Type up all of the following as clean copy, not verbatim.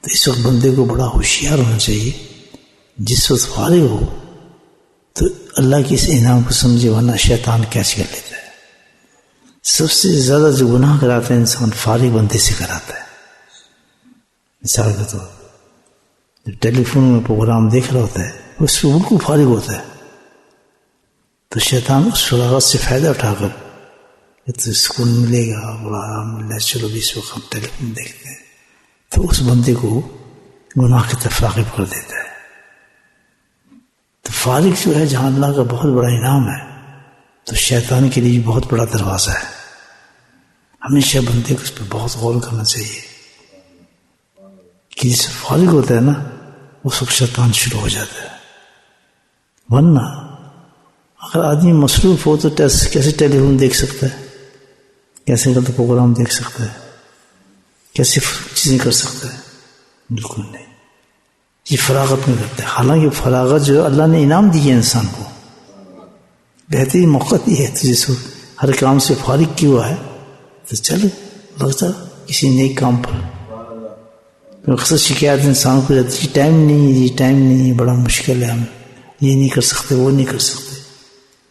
تو اس وقت بندے کو بڑا ہوشیار ہونا چاہیے. جس وقت فارغ ہو تو اللہ کے اس انعام کو سمجھے، ورنہ شیطان کیچ کر لیتا ہے. سب سے زیادہ جو گناہ کراتا ہے انسان فارغ بندے سے کراتا ہے. مثال کے طور جب ٹیلی فون میں پروگرام دیکھ رہا ہوتا ہے اس پہ بالکل فارغ ہوتا ہے، تو شیطان اس فراغت سے فائدہ اٹھا کر کہ تو سکون ملے گا، بڑا آرام ملے، چلو بھی اس وقت ہم ٹیلی فون دیکھتے ہیں، تو اس بندے کو گناہ کی طرف راغب کر دیتا ہے. تو فارغ جو ہے جہاں اللہ کا بہت بڑا انعام ہے، تو شیطان کے لیے بہت بڑا دروازہ ہے. ہمیشہ بندے کو اس پہ بہت غور کرنا چاہیے کہ جس فارغ ہوتا ہے نا اس وقت شیطان شروع ہو جاتا ہے. ورنہ اگر آدمی مصروف ہو تو کیسے ٹیلی فون دیکھ سکتا ہے، کیسے غلط پروگرام دیکھ سکتا ہے، کیسے چیزیں کر سکتا ہے؟ بالکل نہیں. یہ فراغت میں کرتا ہے. حالانکہ فراغت جو اللہ نے انعام دی ہے انسان کو، بہترین موقع دی ہے. تو جس وقت ہر کام سے فارغ کیا ہوا ہے تو چل لگتا کسی نئے کام پر. اکثر شکایت انسان کو جاتی ہے ٹائم نہیں ہے، یہ ٹائم نہیں ہے، بڑا مشکل ہے، ہم یہ نہیں کر سکتے، وہ نہیں کر سکتے.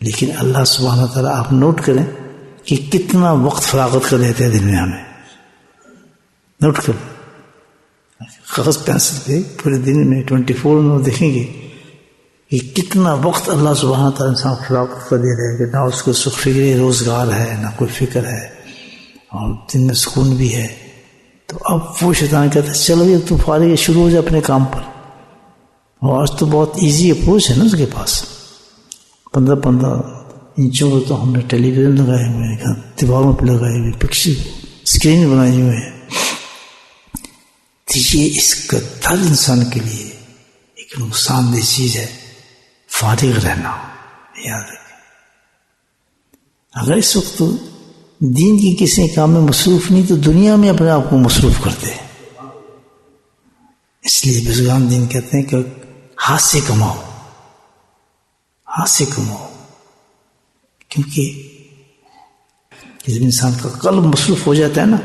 لیکن اللہ سبحانہ تعالیٰ آپ نوٹ کریں کہ کتنا وقت فراغت کر دیتے ہیں دن میں ہمیں. نوٹ کر کاغذ پینسل پہ پورے دن میں 24 میں دیکھیں گے کہ کتنا وقت اللہ سبحانہ تعالیٰ انسان فراغت کر دے رہے ہیں کہ نہ اس کو سکھ فکر روزگار ہے، نہ کوئی فکر ہے، اور دن میں سکون بھی ہے. تو اب وہ شیطان کہتا ہے چلو یہ تو فارغ ہے، شروع ہو جائے اپنے کام پر. اور آج تو بہت ایزی اپروچ ہے نا اس کے پاس. 15 انچوں کو تو ہم نے ٹیلی ویژن لگائے ہوئے ہیں، دیواروں پہ لگائے ہوئے، پکچر اسکرین بنائے ہوئے ہیں. تو یہ اس کا ہر انسان کے لیے ایک نقصان دہ چیز ہے فارغ رہنا. یاد رکھیں اگر اس وقت تو دین کی کسی کام میں مصروف نہیں تو دنیا میں اپنے آپ کو مصروف کرتے ہیں. اس لیے بزرگان دین کہتے ہیں کہ ہاتھ سے کماؤ، ہاتھ سے کماؤ. کیونکہ جب انسان کا قلب مصروف ہو جاتا ہے نا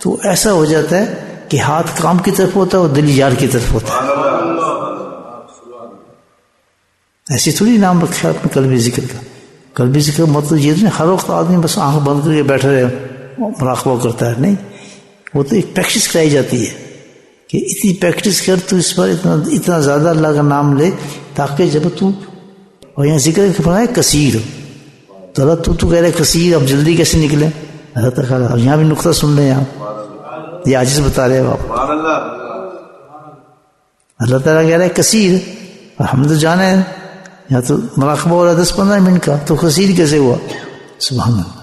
تو ایسا ہو جاتا ہے کہ ہاتھ کام کی طرف ہوتا ہے اور دل یار کی طرف ہوتا ہے. ایسی تھوڑی نام رکھا اپنے قلبی ذکر کا. قلبی ذکر مطلب یہ نہیں ہر وقت آدمی بس آنکھ بند کر کے بیٹھا رہے مراقبہ کرتا ہے، نہیں. وہ تو ایک پریکٹس کرائی جاتی ہے کہ اتنی پریکٹس کر تو اس پر اتنا زیادہ اللہ کا نام لے تاکہ جب تو، اور یہاں ذکر فرمایا کثیر، تو اللہ تو کہہ رہے کثیر، اب جلدی کیسے نکلیں؟ اللہ تعالیٰ اب یہاں بھی نقطہ سن لیں آپ، یہ عاجز بتا رہے ہیں آپ. اللہ تعالیٰ کہہ رہے کثیر، اور ہم تو جانے ہیں یا تو مراقبہ ہو رہا 10-15 منٹ کا، تو کثیر کیسے ہوا؟ سبحان اللہ.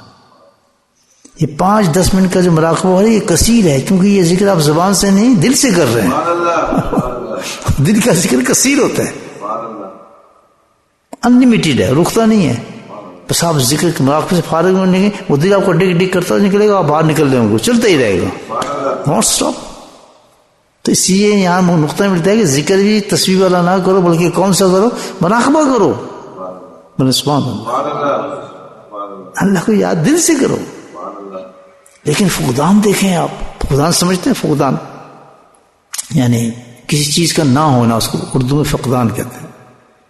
یہ 5-10 منٹ کا جو مراقبہ ہو رہا ہے یہ کثیر ہے، کیونکہ یہ ذکر آپ زبان سے نہیں دل سے کر رہے ہیں. دل کا ذکر کثیر ہوتا ہے، انلیمیٹڈ ہے، رکتا نہیں ہے. بس آپ ذکر کے مراقبے سے فارغ ہونے گے، وہ دل آپ کو ڈگ ڈگ کرتا نکلے گا، آپ باہر نکل رہے ہوں گے، چلتا ہی رہے گا، ناٹ اسٹاپ. تو اس لیے یہاں نقطہ ملتا ہے کہ ذکر بھی تصویر والا نہ کرو، بلکہ کون سا کرو؟ مراقبہ کرو. سبحان اللہ، اللہ کو یاد دل سے کرو. لیکن فقدان دیکھیں آپ، فقدان سمجھتے ہیں؟ فقدان یعنی کسی چیز کا نہ ہونا، اس کو اردو میں فقدان کہتے ہیں.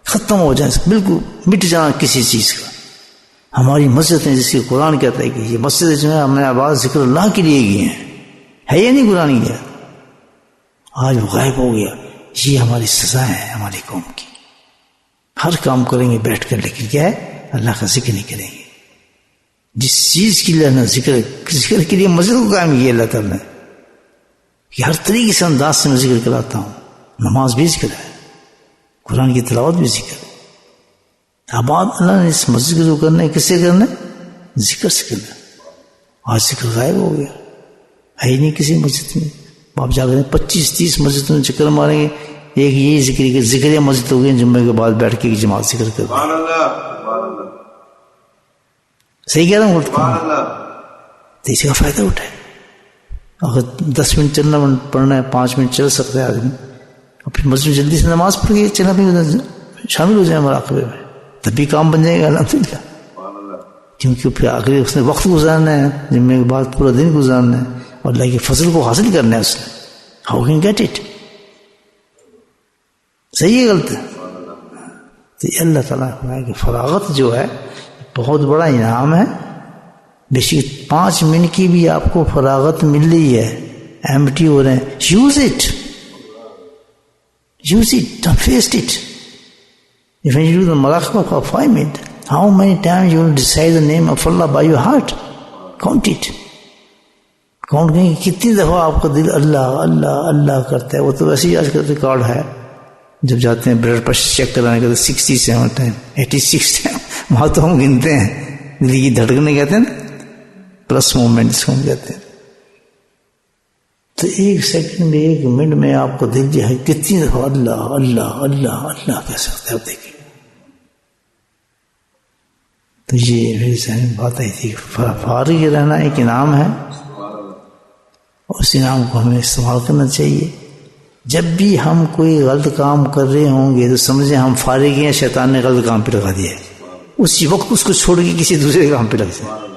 ختم ہو جائے، بالکل مٹ جانا کسی چیز کا. ہماری مسجد ہیں جس کی قرآن کہتا ہے کہ یہ مسجد جو ہے ہم نے آباد ذکر اللہ کے لیے کی ہیں، ہے یا نہیں قرآن کی؟ آج وہ غائب ہو گیا. یہ ہماری سزا ہے ہماری قوم کی. ہر کام کریں گے بیٹھ کر، لیکن کیا ہے؟ اللہ کا ذکر نہیں کریں گے. جس چیز کے لیے نہ ذکر کے لیے مسجد کو قائم کیا اللہ تعالیٰ نے کہ ہر طریقے سے انداز سے میں ذکر کراتا ہوں. نماز بھی ذکر ہے، قرآن کی تلاوت بھی ذکر ہے. آباد اللہ نے اس مسجد کو جو کرنا ہے کس سے کرنا ہے؟ ذکر سے کرنا ہے. آج ذکر غائب ہو گیا، ہے ہی نہیں کسی مسجد میں. آپ جا کر 25-30 مسجدوں میں چکر ماریں گے، ایک یہی ذکر مسجد ہو گئی جمعے کے بعد بیٹھ کے جماعت ذکر کر رہے ہیں. صحیح کہہ رہا ہوں؟ تو اسی کا فائدہ اٹھائے. اگر 10 منٹ چلنا پڑھنا ہے، 5 منٹ چل سکتا ہے آدمی، اور پھر مسجد جلدی سے نماز پڑھ کے چلنا بھی شامل ہو جائے مراقبے میں، تب بھی کام بن جائے گا الحمدللہ. کیونکہ پھر آخر اس نے وقت گزارنا ہے، جمعے کے بعد پورا دن گزارنا ہے، اور اللہ کے فضل کو حاصل کرنا ہے اس نے. How can get it? صحیح ہے غلط ہے؟ تو اللہ تعالیٰ کہ فراغت جو ہے بہت بڑا انعام ہے. بیشک 5 منٹ کی بھی آپ کو فراغت مل رہی ہے، ایمٹی ہو رہے ہیں، use it, don't waste it. If you do the muraqabah for 5 minutes, how many times you will decide the name of Allah by your heart? Count it. Count کریں کہ کتنی دفعہ آپ کا دل اللہ اللہ اللہ کرتا ہے. وہ تو ویسے ہی آج کل ریکارڈ ہے، جب جاتے ہیں بلڈ پریشر چیک کرانے کے 67 ٹائم 86 ٹائم وہاں تو ہم گنتے ہیں، دل کی دھڑکنے کہتے ہیں نا، پلس مومنٹ اس کو ہم کہتے ہیں. تو 1 سیکنڈ میں 1 منٹ میں آپ کو دل جو ہے کتنی دفعہ اللہ اللہ اللہ اللہ کہہ سکتے ہیں. آپ دیکھیں تو یہ میری ذہن میں بات آئی تھی، فارغ رہنا ایک انعام ہے، اس انعام کو ہمیں استعمال کرنا چاہیے. جب بھی ہم کوئی غلط کام کر رہے ہوں گے تو سمجھیں ہم فارغ ہیں، شیطان نے غلط کام پہ لگا دیا ہے، اسی وقت اس کو چھوڑ کے کسی دوسرے کام پہ لگ جائے.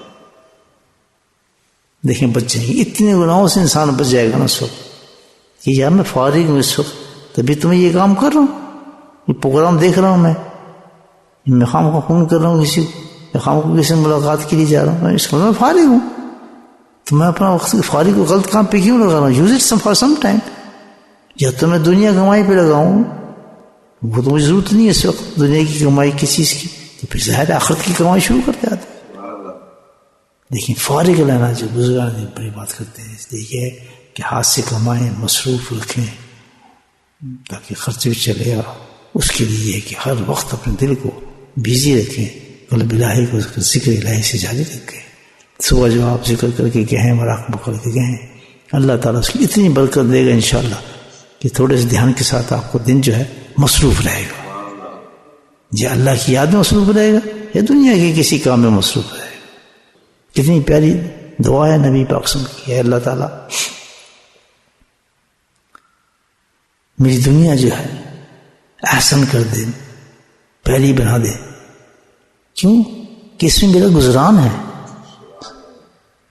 دیکھیں بچے اتنے گناہوں سے انسان بچ جائے گا نا اس وقت کہ یار میں فارغ ہوں اس وقت، تبھی تو میں یہ کام کر رہا ہوں، یہ پروگرام دیکھ رہا ہوں، میں خام کو فون کر رہا ہوں کسی کو، خام کو کسی سے ملاقات کے لیے جا رہا ہوں، اس کو میں فارغ ہوں، تو میں اپنا وقت فارغ کو غلط کام پہ کیوں لگا رہا ہوں؟ Use it for some time. یا تو میں دنیا کمائی پہ لگاؤں، وہ تو مجھے ضرورت نہیں ہے اس وقت دنیا کی کمائی کس چیز کی، تو پھر ظاہر آخرت کی کمائی شروع کرتے آتے. لیکن فارغ لینا جو بزرگان نے بڑی بات کرتے ہیں، اس لیے کہ ہاتھ سے کمائیں، مصروف رکھیں تاکہ خرچ بھی چلے، اور اس کے لیے ہے کہ ہر وقت اپنے دل کو بزی رکھیں، قلب الہی کو ذکر الہی سے جاری رکھیں. صبح جو آپ ذکر کر کے گئے ہیں، مراقبہ کر کے گئے ہیں، اللہ تعالیٰ اس کی اتنی برکت دے گا انشاءاللہ کہ تھوڑے سے دھیان کے ساتھ آپ کو دن جو ہے مصروف رہے گا، یا اللہ کی یاد میں مصروف رہے گا یا دنیا کے کسی کام میں مصروف رہے گا. کتنی پیاری دعا ہے نبی پاک صلی اللہ علیہ وسلم کی، ہے اللہ تعالیٰ میری دنیا جو ہے احسن کر دے، پہلی بنا دے. کیوں کہ اس میں میرا گزران ہے.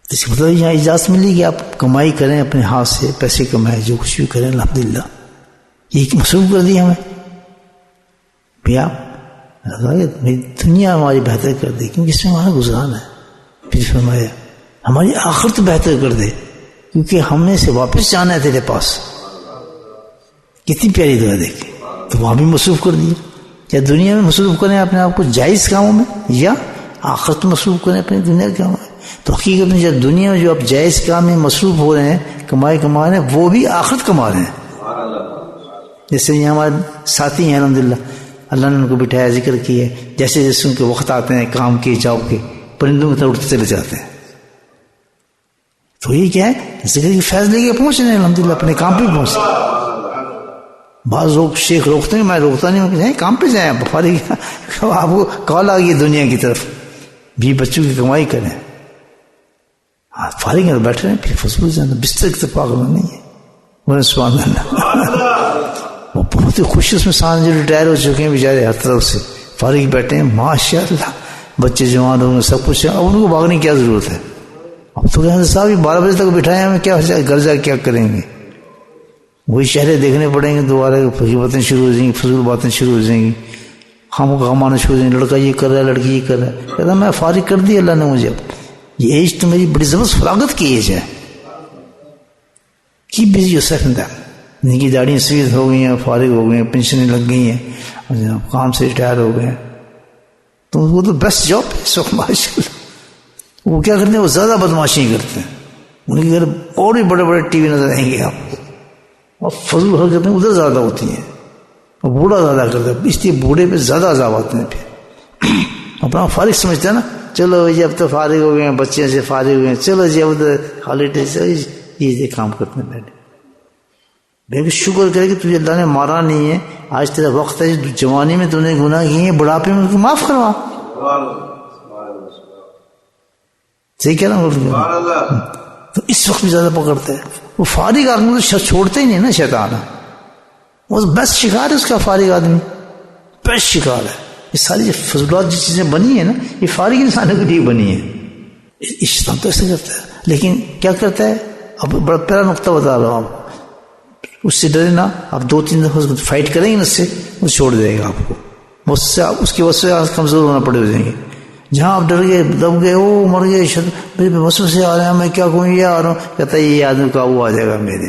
اس مطلب یہاں اجازت ملی کہ آپ کمائی کریں، اپنے ہاتھ سے پیسے کمائیں، جو کچھ بھی کریں الحمدللہ. یہ مصروف کر دیا ہمیں بھیا، میری دنیا ہماری بہتر کر دے کیونکہ اس میں ہمارا گزران ہے. پھر فرمایا ہماری آخرت بہتر کر دے کیونکہ ہم نے سے واپس جانا ہے تیرے پاس. کتنی پیاری دعا دیکھیں. تو وہاں بھی مصروف کر دیا. یا دنیا میں مصروف کریں اپنے آپ کو جائز کاموں میں، یا آخرت مصروف کریں اپنی دنیا کے کاموں میں. تو حقیقت میں جب دنیا میں جو آپ جائز کام میں مصروف ہو رہے ہیں، کمائی کما رہے ہیں، وہ بھی آخرت کما رہے ہیں. جیسے یہ ہمارے ساتھی ہیں الحمدللہ، اللہ نے ان کو بٹھایا، ذکر کیا، جیسے جیسے ان کے وقت آتے ہیں کام کے جاب کے، پرندوں کی طرح اٹھتے چلے جاتے ہیں. تو یہ کیا ہے؟ ذکر کی فیض لے کے پہنچ رہے ہیں الحمدللہ، اپنے کام پہ پہنچ رہے ہیں. بعض لوگ شیخ روکتے ہیں، میں روکتا نہیں ہوں، کام پہ جائیں. فارغ آپ کو کال آ گئی دنیا کی طرف، بھی بچوں کی کمائی کریں. فارغ ہیں بیٹھ رہے ہیں، پھر فضول جانا بستر کی طرف پاگل نہیں ہے. وہ سبحان اللہ، وہ بہت ہی خوش اس میں سان جو ریٹائر ہو چکے ہیں بیچارے، ہر طرف سے فارغ بیٹھے ہیں، ماشاء اللہ بچے جوان ہوں گے، سب کچھ ہے. اب ان کو بھاگنے کی کیا ضرورت ہے؟ اب تو کہتے صاحب 12 بجے تک بٹھائے ہمیں، کیا گھر جا کیا کریں گے؟ وہی شہریں دیکھنے پڑیں گے دوبارہ، فضول باتیں شروع ہو جائیں گی، فضول باتیں شروع ہو جائیں گی، خاموں کا کمانا شروع ہو جائیں گے. لڑکا یہ کر رہا ہے، لڑکی یہ کر رہا ہے. کہتا میں فارغ کر دی اللہ نے مجھے. یہ ایج تو میری بڑی زبردست فراغت کی ایج ہے. کی بزی یوسف ان کی داڑیاں سفید ہو گئی ہیں، فارغ ہو گئے ہیں، پینشنیں لگ گئی ہیں، کام سے ریٹائر ہو گئے ہیں. تو وہ تو بیسٹ جاب ہے اس وقت ماشاء اللہ. وہ کیا کرتے ہیں؟ وہ زیادہ بدماشی کرتے ہیں. ان کے گھر اور بھی بڑے بڑے ٹی وی نظر آئیں گے آپ کو، اور فضول حرکتیں ادھر زیادہ ہوتی ہیں، اور بوڑھا زیادہ کرتا ہے، اس لیے بوڑھے پہ زیادہ عذاب آتے ہیں. پھر اپنا فارغ سمجھتے ہیں نا، چلو جی اب تو فارغ ہو گئے ہیں، بچے سے فارغ ہوئے ہیں، چلو جی اب ادھر ہالیڈے سے یہ کام کرتے ہیں. بیٹھے بے شکر کرے کہ تجھے اللہ نے مارا نہیں ہے، آج تیرا وقت ہے، جوانی میں تو نے گناہ کیے ہیں، بڑھاپے میں ان کو معاف کروا. صحیح کہہ رہا ہوں. تو اس وقت بھی زیادہ پکڑتے ہیں. وہ فارغ آدمی تو چھوڑتے ہی نہیں نا شیطان. وہ بیسٹ شکار ہے اس کا، فارغ آدمی بیسٹ شکار ہے. یہ ساری فضولات جو چیزیں بنی ہیں نا، یہ فارغ انسانوں کے لیے بنی ہیں. شیطان تو ایسے کرتا ہے. لیکن کیا کرتا ہے؟ اب بڑا پیارا نقطہ بتا رہا ہوں آپ کو. اس سے ڈرے نا. آپ 2-3 دفعہ فائٹ کریں گے نا اس سے، وہ چھوڑ دے گا آپ کو. اس کی وجہ سے کمزور ہونا پڑے ہو جائیں گے. جہاں آپ ڈر گئے، دب گئے، او مر گئے، وسوسے سے آ رہے ہیں، میں کیا کروں، یہ آ رہا ہوں، کہتا ہے یہ آدمی قابو آ جائے گا میرے.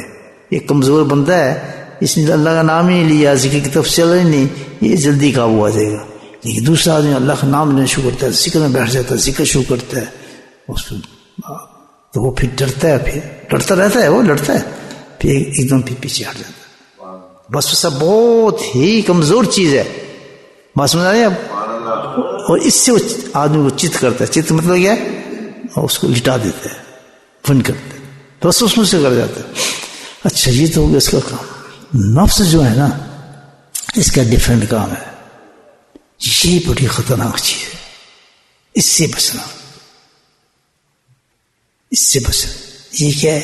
یہ کمزور بندہ ہے، اس نے اللہ کا نام ہی نہیں لیا، ذکر کی طرف چل رہی نہیں، یہ جلدی قابو آ جائے گا. لیکن دوسرا آدمی اللہ کا نام لینا شروع کرتا ہے، ذکر میں بیٹھ جاتا ہے، ذکر شروع کرتا ہے، تو وہ پھر ڈرتا ہے، پھر ڈرتا رہتا ہے، وہ لڑتا ہے، پھر ایک دم پھر پیچھے ہٹ جاتا ہے. بس سب بہت ہی کمزور چیز ہے. بات سمجھ آ رہی ہے اب؟ اور اس سے آدمی کو چت کرتا ہے. چت مطلب کیا ہے؟ اور اس کو لٹا دیتا ہے، فن کرتا ہے، بس اس میں سے کر جاتا ہے. اچھا یہ تو ہو گیا اس کا کام. نفس جو ہے نا، اس کا ڈیفرنٹ کام ہے. یہ بڑی خطرناک چیز ہے. اس سے بچنا، اس سے بچنا. یہ کیا ہے؟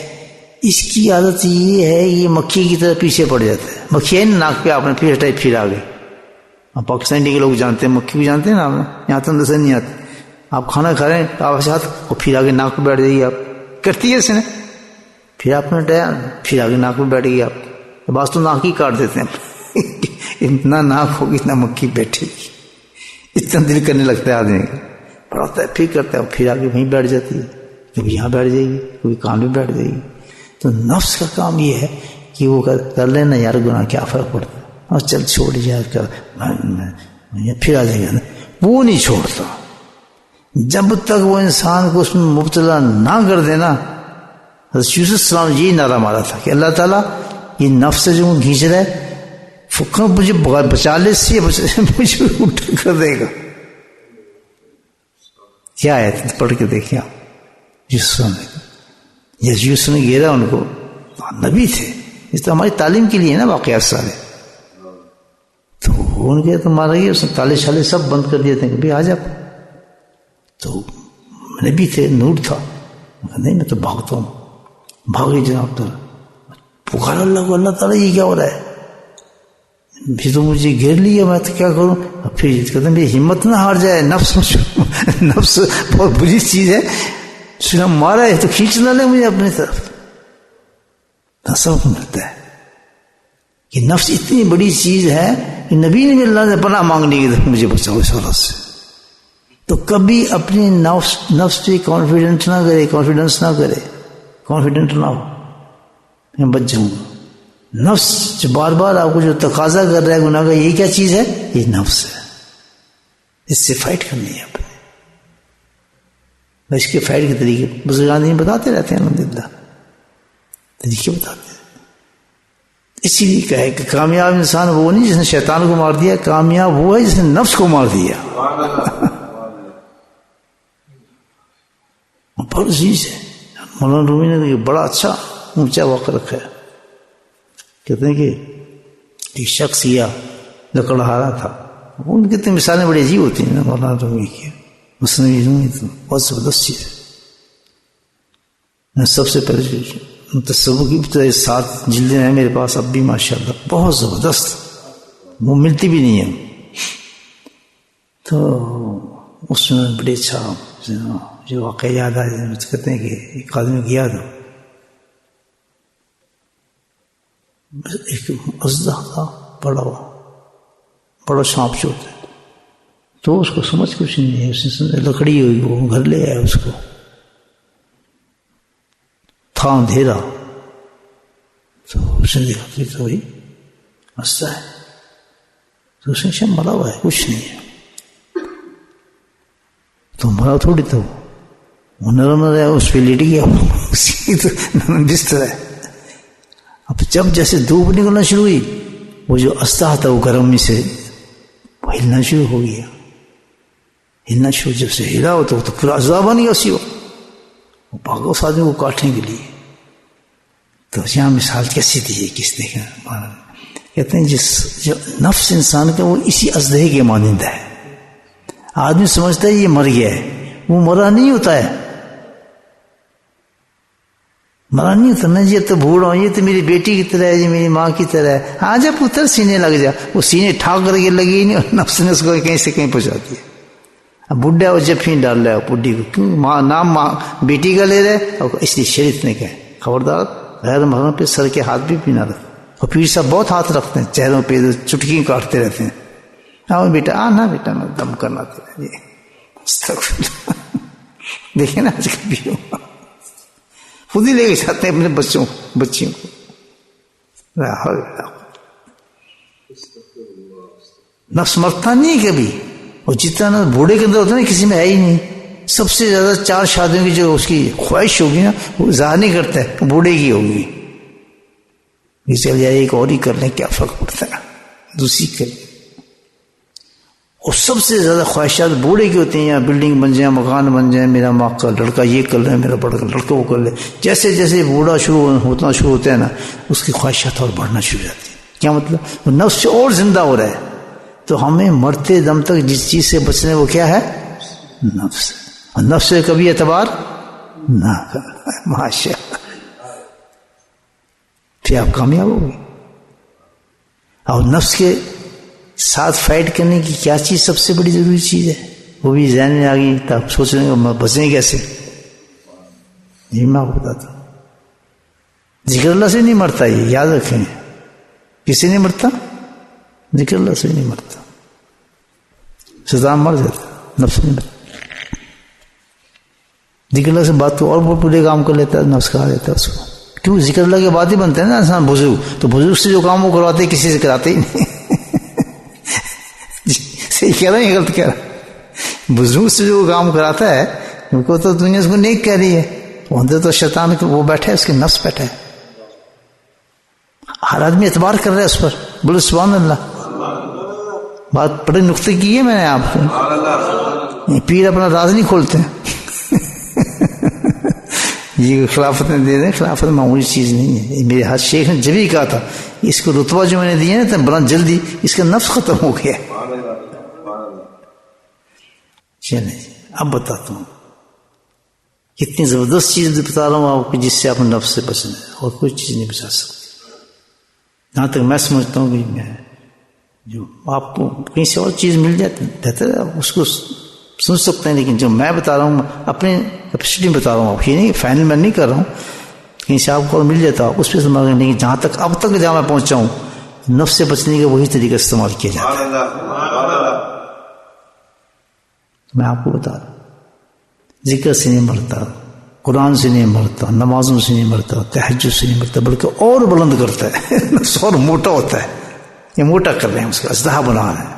اس کی عادت یہ ہے، یہ مکھی کی طرح پیچھے پڑ جاتا ہے. مکھی ہے نا، ناک پہ آپ نے پھر ہٹائی، پھر آ گئے. آپ پاکستانی کے لوگ جانتے ہیں مکھی کو، جانتے ہیں نا آپ؟ یہاں تو نظر نہیں آتی. آپ کھانا کھا رہے ہیں، آپ ہاتھ، اور پھر آگے ناک پہ بیٹھ جائے گی. آپ کرتی ہے اس نے، پھر آپ نے ہٹایا، پھر آگے ناک پہ بیٹھ گئی. آپ بعض تو ناک ہی کاٹ دیتے ہیں. اتنا ناک ہوگی اتنا مکھی بیٹھے گی، اتنا دل کرنے لگتا ہے آدمی کا. پڑھتا ہے، پھر کرتا ہے، پھر آگے وہیں بیٹھ جاتی ہے. کبھی یہاں بیٹھ جائے گی، کبھی کام میں بیٹھ جائے گی. تو نفس کا کام یہ ہے کہ وہ کر لینا یار گناہ، کیا فرق پڑتا ہے، اور چل چھوڑ یار کر، پھر آ جائے گا. وہ نہیں چھوڑتا جب تک وہ انسان کو اس میں مبتلا نہ کر دینا. حضرت یوسف السلام یہی نعرہ مارا تھا کہ اللہ تعالیٰ یہ نفس سے جو کھینچ رہا ہے، فکر مجھے بچا لے، سے مجھے اٹھا کر دے گا. کیا ہے پڑھ کے دیکھیں آپ. یوسف نے گھیرا ان کو، نبی تھے، اس تو ہماری تعلیم کے لیے نا واقعات سارے. تو ان کے تمہارا یہ اس نے تالے شالے سب بند کر دیے تھے کہ بھی آ جا. تو نبی تھے، نور تھا. نہیں میں تو بھاگتا ہوں. بھاگی جناب تو پکارا اللہ کو، اللہ تعالیٰ یہ کیا ہو رہا ہے، بھی تو مجھے گھیر لیا، میں تو کیا کروں. پھر کہتے ہیں میری ہمت نہ ہار جائے. نفس بہت بری چیز ہے، اس نے مارا ہے تو کھینچ نہ لے مجھے اپنی طرف. سب کو ملتا ہے کہ نفس اتنی بڑی چیز ہے کہ نبی نے اللہ نے پناہ مانگنے کی مجھے بچاؤ اس حالت سے. تو کبھی اپنی نفس پہ کانفیڈنس نہ کرے، کانفیڈنٹ نہ ہو میں بچ جاؤں گا. نفس جو بار بار آپ کو جو تقاضا کر رہا ہے گناہ کا، یہ کیا چیز ہے؟ یہ نفس ہے. اس سے فائٹ کرنی ہے اپنے. اس کے فائٹ کے طریقے بزرگان دین بتاتے رہتے ہیں، الحمدللہ طریقے بتاتے ہیں. اسی لیے کہا ہے کہ کامیاب انسان وہ نہیں جس نے شیطان کو مار دیا، کامیاب وہ ہے جس نے نفس کو مار دیا. بڑا عزیز ہے. مولانا رومی نے بڑا اچھا اونچا واقعہ رکھا ہے. کہتے ہیں کہ ایک شخص یا لکڑہارا تھا. ان کی تو مثالیں بڑی عجیب ہوتی ہیں نا مولانا رومی کی. مسلم رومی تو بہت زبردست چیز ہے. میں سب سے پہلے تصوف کی 7 جلدیں ہیں میرے پاس اب بھی ماشاءاللہ، بہت زبردست، وہ ملتی بھی نہیں ہے. تو اس میں بڑے اچھا جو واقعہ یاد آئے. کہتے ہیں کہ ایک آدمی گیا تھا، ایک ازدہ تھا بڑا سانپ چوٹ ہے. تو اس کو سمجھ کچھ نہیں ہے، اس نے لکڑی ہوئی وہ گھر لے آیا. اس کو تھا اندھیرا، تو اس نے دیکھا کہ تو وہی ازدہ ہے. تو اس نے شاید مرا ہوا ہے، کچھ نہیں ہے. تو مرا تھوڑی تھا، وہ نرم رہا، اس پہ لیٹ گیا، بستر ہے. اب جب جیسے دھوپ نکلنا شروع ہوئی، وہ جو ازدہ تھا وہ گرمی سے ہلنا شروع ہو گیا. ہلنا شروع جب سے ہلا ہو تو پورا ازدہ بن گیا اسی وقت. وہ بھاگا اس آدمی کو کاٹنے کے لیے. تو یہاں مثال کیسی دی ہے کس نے کہتے ہیں جو نفس انسان کا وہ اسی ازدہے کے مانند ہے. آدمی سمجھتا ہے یہ مر گیا ہے، وہ مرا نہیں ہوتا ہے. مرا نہیں ہوتا نا. یہ تو بوڑھا ہوں، یہ تو میری بیٹی کی طرح ہے، یہ میری ماں کی طرح ہے. آ جا پتر سینے لگ جا. وہ سینے ٹھاک کر کے لگی ہی نہیں، اور نفس نے اس کو کہیں سے کہیں پہنچا دیا. اب بڈھا وہ جفیں ڈال رہا ہے بڈھی کو، کیوں نام بیٹی کا لے رہے، اور اس لیے شریف نے کہا خبردار غیر محرم پہ سر کے ہاتھ بھی نہ رکھ. اور پیر صاحب بہت ہاتھ رکھتے ہیں چہروں پہ، چٹکی کاٹتے رہتے ہیں. آؤ بیٹا آنا بیٹا میں دم کرنا تیرا یہ استغفر. دیکھیں نا آج کل بھی خود ہی لے کے جاتے ہیں اپنے بچیوں کو. نفس مرتا نہیں کبھی، اور جتنا بوڑھے کے اندر ہوتا ہے نا کسی میں ہے ہی نہیں. سب سے زیادہ 4 شادیوں کی جو اس کی خواہش ہوگی نا وہ ظاہر نہیں کرتا ہے، بوڑھے کی ہوگی. یہ چل جائے ایک اور ہی کر لیں کیا فرق پڑتا ہے، دوسری کر لیں. اور سب سے زیادہ خواہشات بوڑھے کی ہوتی ہیں، یا بلڈنگ بن جائیں، مکان بن جائیں، میرا ماں کا لڑکا یہ کر لے، میرا بڑا لڑکا وہ کر لے. جیسے جیسے بوڑھا ہونا شروع ہوتا ہے نا اس کی خواہشات اور بڑھنا شروع ہو جاتی ہیں. کیا مطلب؟ نفس سے اور زندہ ہو رہا ہے. تو ہمیں مرتے دم تک جس چیز سے بچنے وہ کیا ہے؟ نفس. اور نفس سے کبھی اعتبار نہ کرنا. ماشاء اللہ، پھر آپ کامیاب ہو گئے. اور نفس کے ساتھ فائٹ کرنے کی کیا چیز سب سے بڑی ضروری چیز ہے؟ وہ بھی ذہن میں آ گئی تو آپ سوچ رہے ہیں بچیں کیسے. جی میں آپ کو بتاتا ہوں، ذکر اللہ سے نہیں مرتا. یہ یاد رکھیں، کس سے نہیں مرتا؟ ذکر اللہ سے نہیں مرتا. صدام مر جاتا، نفس نہیں مرتا. ذکر اللہ سے بات کو اور پورے کام کر لیتا ہے، نفس کہا جاتا ہے اس کو. کیوں؟ ذکر اللہ کے بعد ہی بنتے ہیں نا انسان بزرگ. تو بزرگ سے جو کام وہ کرواتے کسی سے کراتے ہی نہیں. صحیح کہہ رہے ہیں غلط کہہ رہا ہے؟ بزرگ سے جو کام کراتا ہے ان کو تو دنیا اس کو نیک کہہ رہی ہے، اندر تو شیطان وہ بیٹھا ہے، اس کے نفس بیٹھا ہے. ہر آدمی اعتبار کر رہا ہے اس پر. بولو سبحان اللہ. بات بڑے نقطے کی ہے میں نے آپ کو. پیر اپنا راز نہیں کھولتے ہیں. یہ خلافت میں دے دیں، خلافت معمولی چیز نہیں ہے. میرے ہاتھ شیخ نے جب ہی کہا تھا اس کو رتبہ جو میں نے دیا نا تو بڑا جلدی اس کا نفس ختم ہو گیا. چلیں اب بتاتا ہوں کتنی زبردست چیز بتا رہا ہوں آپ کو جس سے آپ نفس سے بچنا ہے، اور کوئی چیز نہیں بچا سکتی. جہاں تک میں سمجھتا ہوں کہ میں جو آپ کو کہیں سے اور چیز مل جائے بہتر ہے، آپ اس کو سن سکتے ہیں. لیکن جو میں بتا رہا ہوں اپنے کیپیسٹی میں بتا رہا ہوں، آپ یہ نہیں فائنل میں نہیں کر رہا ہوں. کہیں سے آپ کو اور مل جاتا اس پہ استعمال. نہیں، جہاں تک اب تک جہاں میں پہنچا ہوں نفس سے بچنے کا وہی طریقہ استعمال کیا جاتا ہے. میں آپ کو بتا رہا ہوں ذکر سے نہیں مرتا، قرآن سے نہیں مرتا، نمازوں سے نہیں مرتا، تہجد سے نہیں مرتا، بلکہ اور بلند کرتا ہے. نفس اور موٹا ہوتا ہے. یہ موٹا کر رہے ہیں، اس کا اسلحہ بنا رہے ہیں.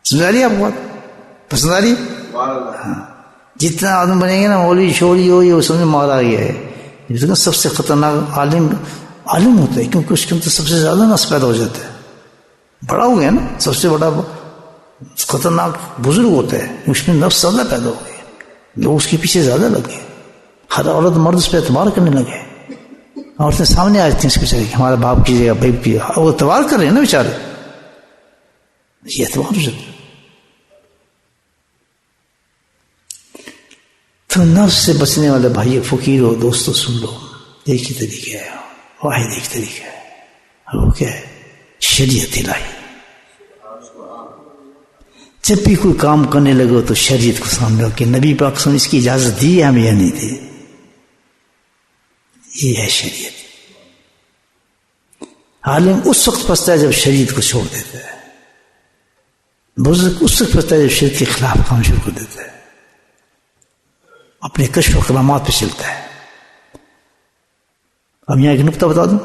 سمجھا رہی آپ کو بات؟ پسند آ رہی؟ ہاں. جتنا آدمی بنے گا نا مولوی شوری ہو یہ سمجھ مارا گیا ہے. جس کا سب سے خطرناک عالم ہوتا ہے، کیونکہ اس کے اندر سب سے زیادہ نفس پیدا ہو جاتا ہے. بڑا ہو گیا نا، سب سے بڑا خطرناک بزرگ ہوتا ہے، اس میں نفس زیادہ پیدا ہو گیا. لوگ اس کے پیچھے زیادہ لگے، ہر عورت مرد اس پہ اعتبار کرنے لگے. عورتیں سامنے آ جاتی ہیں اس کے چلے ہمارا باپ کیجیے گا، بھائی کی وہ اعتبار کر رہے ہیں نا بیچارے. یہ اعتبار ہو جاتا ہے. تو نفس سے بچنے والے بھائی فقیر ہو دوستو سن لو، ایک ہی طریقہ ہے، واحد ایک طریقہ ہے، اور وہ کیا ہے؟ شریعت الہی. جب بھی کوئی کام کرنے لگو تو شریعت کو سامنے رکھ کے نبی پاک صلی اللہ علیہ وسلم اس کی اجازت دی ہے ہمیں یا نہیں دی. یہ ہے شریعت. عالم اس وقت پھنستا ہے جب شریعت کو چھوڑ دیتا ہے. بزرگ اس وقت پھنستا ہے جب شریعت کے خلاف کام شروع کر دیتا ہے، اپنے کشف و کرامات پہ چلتا ہے. اب یہاں ایک نقطہ بتا دوں،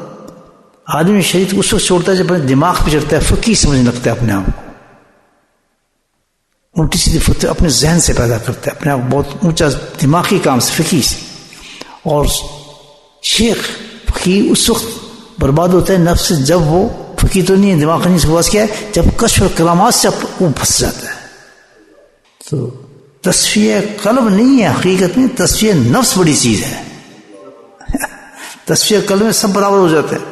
آدمی شریعت کو اس وقت چھوڑتا ہے جب اپنے دماغ پہ چڑھتا ہے، فقیہ سمجھنے لگتا ہے اپنے آپ کو، الٹی سیدھی فتوے اپنے ذہن سے پیدا کرتا ہے، اپنے آپ بہت اونچا دماغی کام سے، فقیہ سے. اور شیخ فقیہ اس وقت برباد ہوتا ہے نفس سے جب وہ فقیہ تو نہیں ہے، دماغ نہیں، سے کیا ہے جب کشف و کرامات سے وہ پھنس جاتا ہے. تو تصفیہ قلب نہیں ہے حقیقت میں، تصفیہ نفس بڑی چیز ہے. تصفیہ قلب میں سب برابر ہو جاتے ہیں.